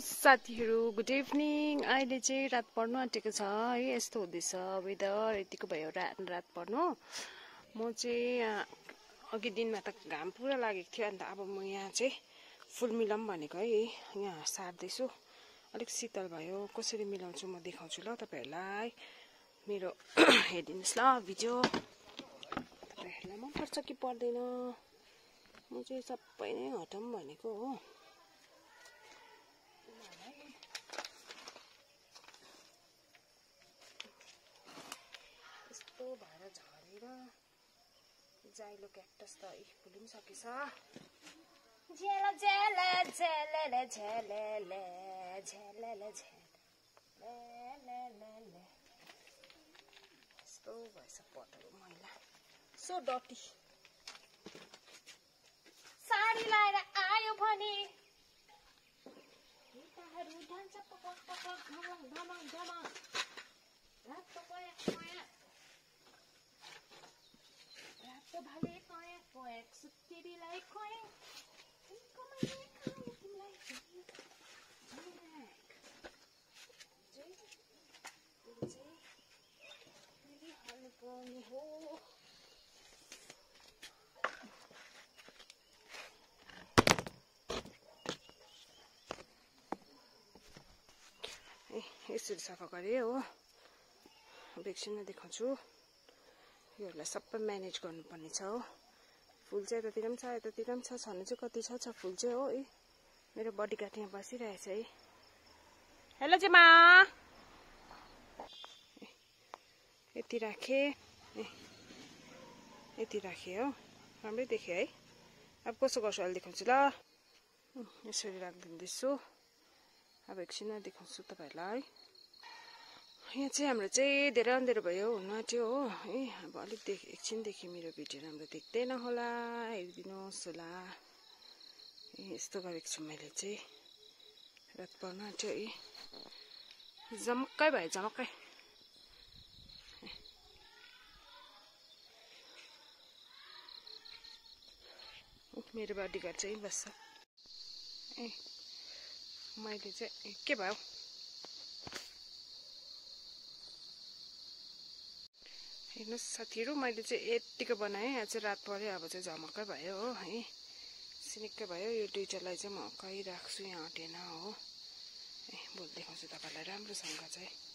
साथीहरू, good evening. अहिले चाहिँ रात पर्नु आँटेको छ है, यस्तो हुँदैछ वेदर। यतिको भयो रात पर्नु। म चाहिँ अघि दिनमा त घाम पुरा लागेको थियो, अन्त अब म यहाँ चाहिँ फुल मिलाउँ भनेको है, यहाँ सार्दैछु। अलिक शीतल भयो, कसरी मिलाउँछु म देखाउँछु ल तपाईहरूलाई। मेरो हेरिदिनुहोस् ल भिडियो। तपाईँहरूलाई मनपर्छ कि पर्दैन, म चाहिँ सबै नै हटाउँ भनेको हो। यस्तो भएर झरेर जाइलो क्याक्टस त फुलि पनि सकेछ। झेला झेला झेलेले झेलेले झेलेले झेलेले यस्तो भएछ पटहरू मैला, सो डटी। साडी लाएर आयो भने हिटाहरू डान्स पक पक धमङ धमङ धमङ रातो कयाक कयाक रातो भाले कयाक कयाक सुत्केरीलाई कयाक कमाइले खायो तिमीलाई हाल्नुपर्ने हो। यसरी सफा गरेँ हो। अब एकछिनमा देखाउँछु। योहरूलाई सबै म्यानेज गर्नुपर्ने छ हो। फुल चाहिँ यतातिर पनि छ, यतातिर पनि छ। छनु चाहिँ कति छ फुल चाहिँ हो। मेरो बडीगार्ड यहाँ बसिरहेछ है। हेलो जेमा, यति राखेँ, यति राखेँ हो। राम्रै देखेँ है। अब कसो गर्छु अहिले देखाउँछु ल। यसरी राखिदिँदैछु। अब एकछिनमा देखाउँछु तपाईहरूलाई। यहाँ चाहिँ हाम्रो चाहिँ धेरै अँधेरो भयो, हुनु आँट्यो हो है। अब अलिक एकछिनदेखि मेरो भिडियो राम्रो देख्दैन होला, हेरिदिनुहोस् होला। यस्तो गरेको छु मैले चाहिँ। रात पर्नु आँट्यो है, जमक्कै भयो जमक्कै। मेरो बडीगार्ड चाहिँ बस्छ ए। मैले चाहिँ के भयो, हेर्नुहोस् साथीहरू, मैले चाहिँ यतिको बनाएँ। आज चाहिँ रात पऱ्यो, अब चाहिँ झमक्कै भयो हो है, सिनिक्कै भयो। यो दुइटालाई चाहिँ म कहीँ राख्छु, यहाँ हटेन हो। भोलि देखाउँछु तपाईँलाई राम्रोसँग चाहिँ।